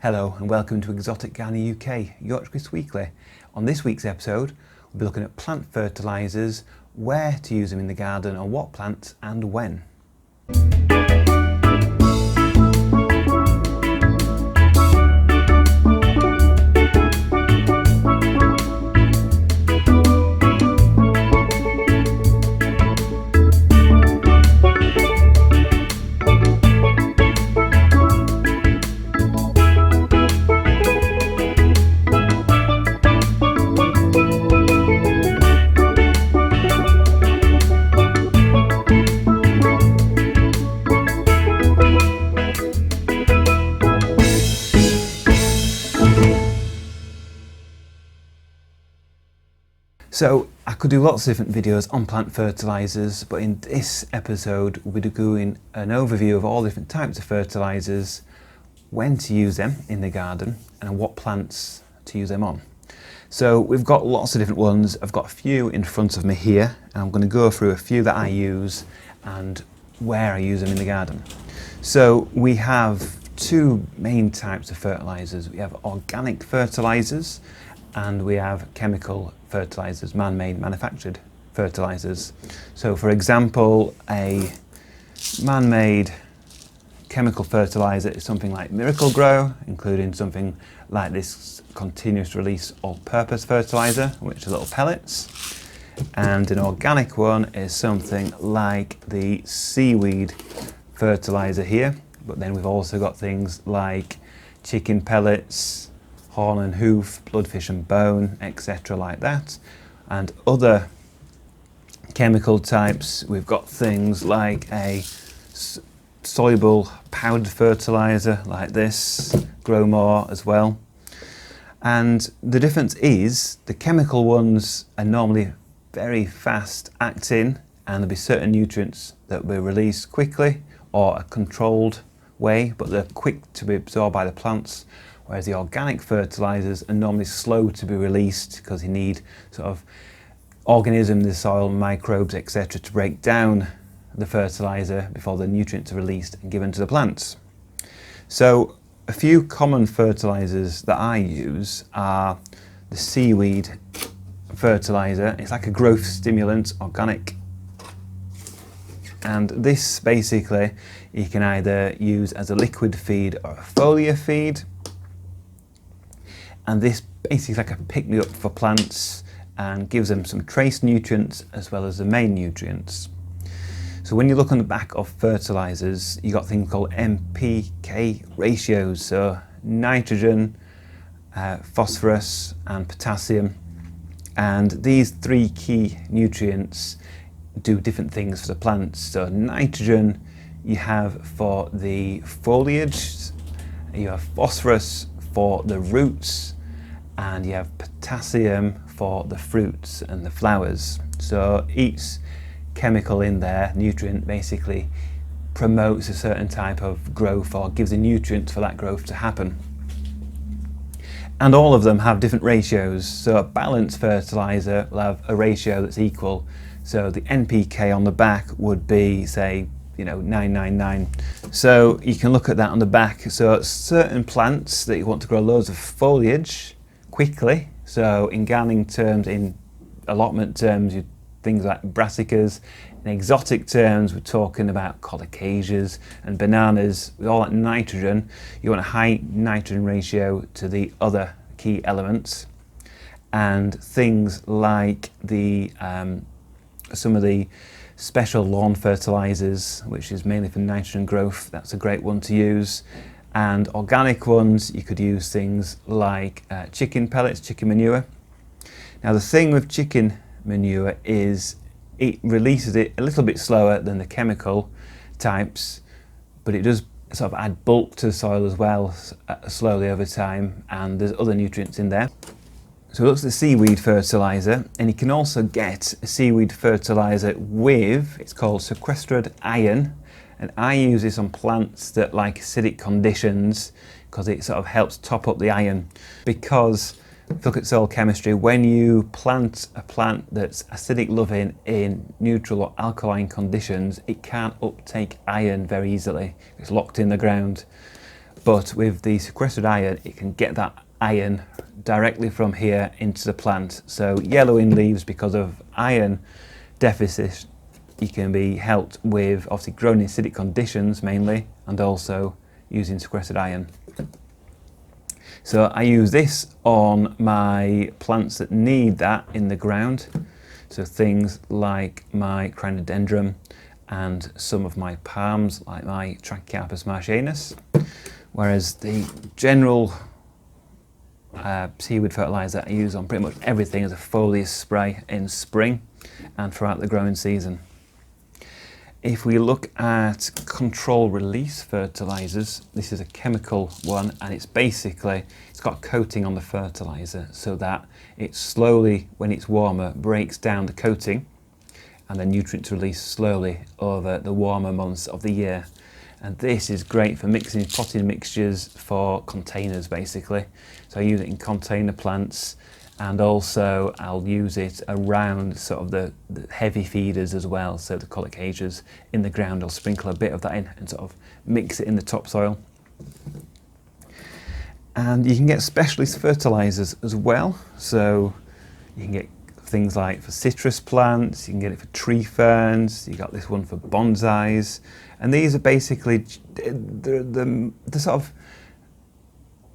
Hello and welcome to Exotic Gardening UK, Yorkshire Kris Weekly. On this week's episode, we'll be looking at plant fertilizers, where to use them in the garden, on what plants and when. So I could do lots of different videos on plant fertilizers, but in this episode we'll be doing an overview of all different types of fertilizers, when to use them in the garden and what plants to use them on. So we've got lots of different ones. I've got a few in front of me here and I'm going to go through a few that I use and where I use them in the garden. So we have two main types of fertilizers. We have organic fertilizers and we have chemical fertilizers, man-made manufactured fertilizers. So for example, a man-made chemical fertilizer is something like Miracle-Gro, including something like this continuous release all-purpose fertilizer, which are little pellets. And an organic one is something like the seaweed fertilizer here, but then we've also got things like chicken pellets, horn and hoof, bloodfish and bone, etc. like that. And other chemical types, we've got things like a soluble powdered fertilizer like this, Grow More as well. And the difference is the chemical ones are normally very fast acting and there'll be certain nutrients that will be released quickly or a controlled way, but they're quick to be absorbed by the plants. Whereas the organic fertilizers are normally slow to be released because you need sort of organisms in the soil, microbes, etc. to break down the fertilizer before the nutrients are released and given to the plants. So a few common fertilizers that I use are the seaweed fertilizer. It's like a growth stimulant, organic. And this basically you can either use as a liquid feed or a foliar feed. And this basically is like a pick-me-up for plants and gives them some trace nutrients as well as the main nutrients. So when you look on the back of fertilizers, you got things called NPK ratios, so nitrogen, phosphorus and potassium. And these three key nutrients do different things for the plants. So nitrogen you have for the foliage, you have phosphorus for the roots, and you have potassium for the fruits and the flowers. So each chemical in there, nutrient, basically promotes a certain type of growth or gives the nutrients for that growth to happen. And all of them have different ratios. So a balanced fertilizer will have a ratio that's equal. So the NPK on the back would be, say, 999. So you can look at that on the back. So certain plants that you want to grow loads of foliage quickly. So in gardening terms, in allotment terms, things like brassicas. In exotic terms, we're talking about colocasias and bananas. With all that nitrogen, you want a high nitrogen ratio to the other key elements. And things like the some of the special lawn fertilizers, which is mainly for nitrogen growth, that's a great one to use. And organic ones, you could use things like chicken pellets, chicken manure. Now the thing with chicken manure is it releases it a little bit slower than the chemical types, but it does sort of add bulk to the soil as well, slowly over time, and there's other nutrients in there. So it looks at the seaweed fertilizer, and you can also get a seaweed fertilizer with, it's called sequestered iron, and I use this on plants that like acidic conditions because it sort of helps top up the iron. Because if you look at soil chemistry, when you plant a plant that's acidic loving in neutral or alkaline conditions, it can't uptake iron very easily. It's locked in the ground. But with the sequestered iron, it can get that iron directly from here into the plant. So yellowing leaves because of iron deficit, you can be helped with obviously growing in acidic conditions mainly, and also using sequestered iron. So I use this on my plants that need that in the ground. So things like my crinodendron and some of my palms, like my Trachycarpus marcianus. Whereas the general seaweed fertiliser I use on pretty much everything as a foliar spray in spring and throughout the growing season. If we look at control release fertilisers, this is a chemical one, and it's basically, it's got a coating on the fertiliser so that it slowly, when it's warmer, breaks down the coating and the nutrients release slowly over the warmer months of the year. And this is great for mixing potting mixtures for containers basically. So I use it in container plants, and also I'll use it around sort of the heavy feeders as well. So the colocasias in the ground, I'll sprinkle a bit of that in and sort of mix it in the topsoil. And you can get specialist fertilizers as well. So you can get things like for citrus plants, you can get it for tree ferns, you got this one for bonsais. And these are basically the sort of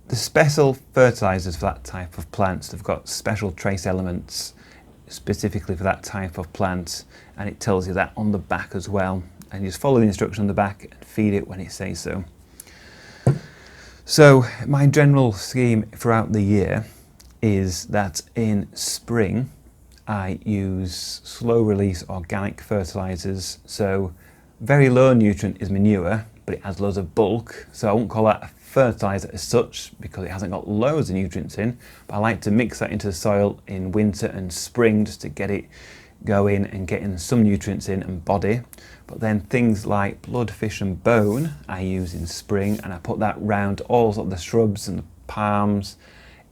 the special fertilizers for that type of plants. They've got special trace elements specifically for that type of plant, and it tells you that on the back as well. And you just follow the instruction on the back and feed it when it says so. So my general scheme throughout the year is that in spring I use slow release organic fertilizers. So very low nutrient is manure, but it has loads of bulk. So I won't call that a fertiliser as such because it hasn't got loads of nutrients in, but I like to mix that into the soil in winter and spring just to get it going and getting some nutrients in and body. But then things like blood, fish and bone I use in spring, and I put that round all of the shrubs and the palms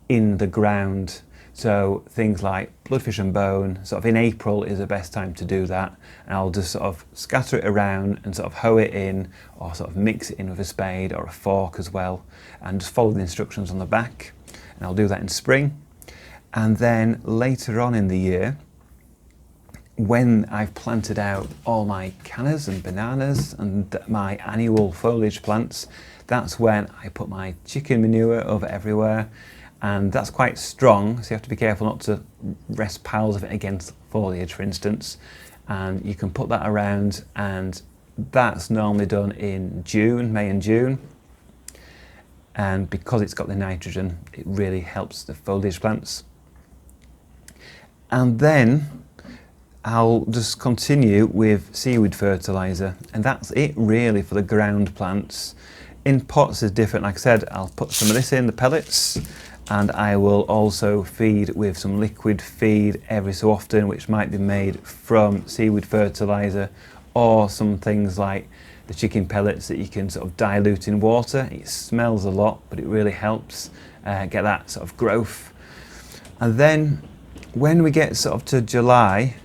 in the ground. So things like bloodfish and bone, sort of in April is the best time to do that. And I'll just sort of scatter it around and sort of hoe it in, or sort of mix it in with a spade or a fork as well, and just follow the instructions on the back. And I'll do that in spring. And then later on in the year, when I've planted out all my cannas and bananas and my annual foliage plants, that's when I put my chicken manure over everywhere. And that's quite strong, so you have to be careful not to rest piles of it against foliage, for instance. And you can put that around, and that's normally done in June, May and June. And because it's got the nitrogen, it really helps the foliage plants. And then I'll just continue with seaweed fertiliser, and that's it really for the ground plants. In pots is different. Like I said, I'll put some of this in, the pellets, and I will also feed with some liquid feed every so often, which might be made from seaweed fertiliser, or some things like the chicken pellets that you can sort of dilute in water. It smells a lot, but it really helps get that sort of growth. And then when we get sort of to July,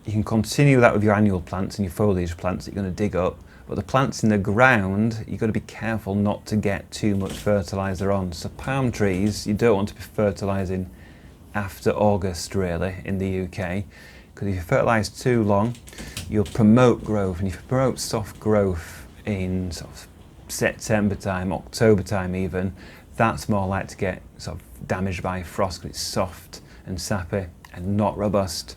you can continue that with your annual plants and your foliage plants that you're going to dig up. But the plants in the ground, you've got to be careful not to get too much fertiliser on. So palm trees, you don't want to be fertilising after August really in the UK, because if you fertilise too long, you'll promote growth, and if you promote soft growth in sort of September time, October time even, that's more likely to get sort of damaged by frost because it's soft and sappy and not robust.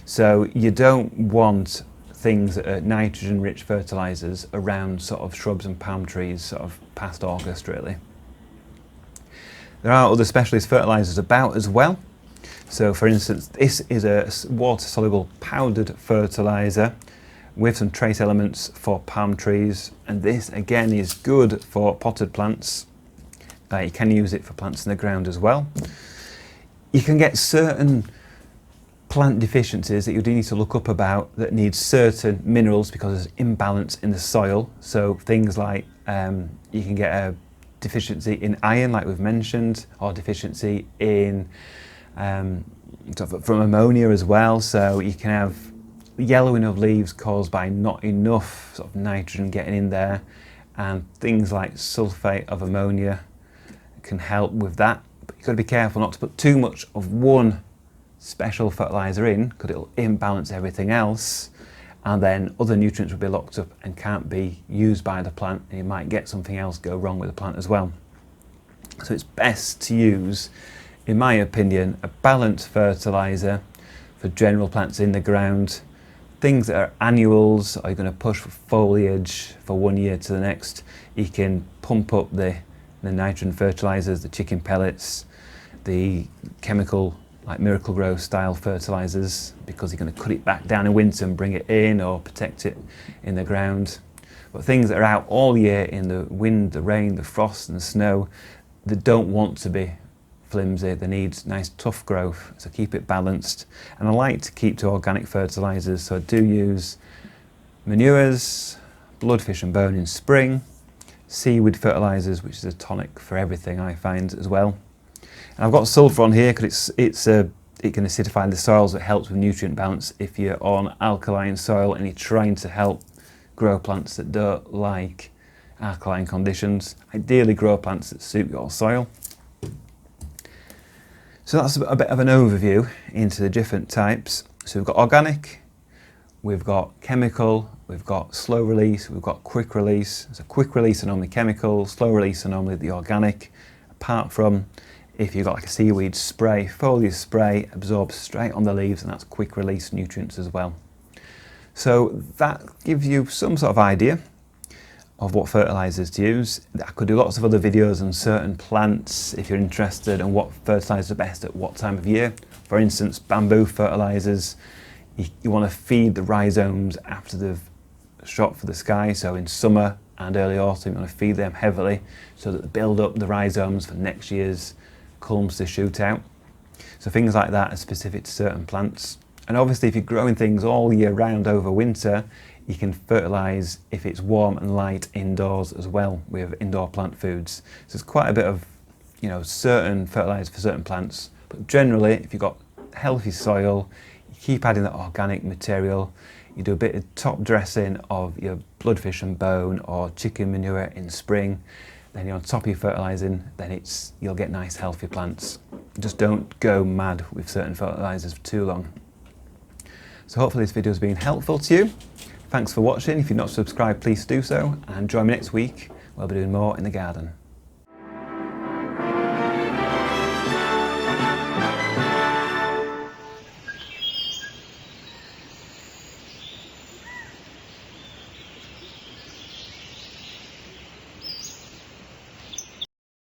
So you don't want things that are nitrogen rich fertilisers around sort of shrubs and palm trees sort of past August really. There are other specialist fertilisers about as well. So for instance, this is a water soluble powdered fertiliser with some trace elements for palm trees, and this again is good for potted plants. You can use it for plants in the ground as well. You can get certain plant deficiencies that you do need to look up about that need certain minerals because there's imbalance in the soil. So things like you can get a deficiency in iron, like we've mentioned, or deficiency in from ammonia as well. So you can have yellowing of leaves caused by not enough sort of nitrogen getting in there, and things like sulfate of ammonia can help with that. But you've got to be careful not to put too much of one special fertilizer in, because it'll imbalance everything else, and then other nutrients will be locked up and can't be used by the plant, and you might get something else go wrong with the plant as well. So it's best to use, in my opinion, a balanced fertilizer for general plants in the ground. Things that are annuals, or you're going to push for foliage for 1 year to the next, you can pump up the nitrogen fertilizers, the chicken pellets, the chemical like Miracle Grow style fertilizers, because you're going to cut it back down in winter and bring it in, or protect it in the ground. But things that are out all year in the wind, the rain, the frost and the snow, they don't want to be flimsy, they need nice tough growth, so keep it balanced. And I like to keep to organic fertilizers, so I do use manures, bloodfish and bone in spring, seaweed fertilizers, which is a tonic for everything I find as well. And I've got sulfur on here because it can acidify the soil, so it helps with nutrient balance if you're on alkaline soil and you're trying to help grow plants that don't like alkaline conditions. Ideally grow plants that suit your soil. So that's a bit of an overview into the different types. So we've got organic, we've got chemical, we've got slow release, we've got quick release. So quick release are normally chemical, slow release are normally the organic, apart from if you've got like a seaweed spray, foliage spray absorbs straight on the leaves, and that's quick release nutrients as well. So that gives you some sort of idea of what fertilizers to use. I could do lots of other videos on certain plants if you're interested, and what fertilizers are best at what time of year. For instance, bamboo fertilizers, you want to feed the rhizomes after they've shot for the sky. So in summer and early autumn, you want to feed them heavily so that they build up the rhizomes for next year's culms to shoot out. So things like that are specific to certain plants. And obviously if you're growing things all year round over winter, you can fertilise if it's warm and light indoors as well with indoor plant foods. So there's quite a bit of, certain fertilisers for certain plants. But generally, if you've got healthy soil, you keep adding that organic material, you do a bit of top dressing of your bloodfish and bone or chicken manure in spring, then you're on top of your fertilising, then you'll get nice healthy plants. Just don't go mad with certain fertilisers for too long. So hopefully this video has been helpful to you. Thanks for watching. If you're not subscribed, please do so, and join me next week. We'll be doing more in the garden.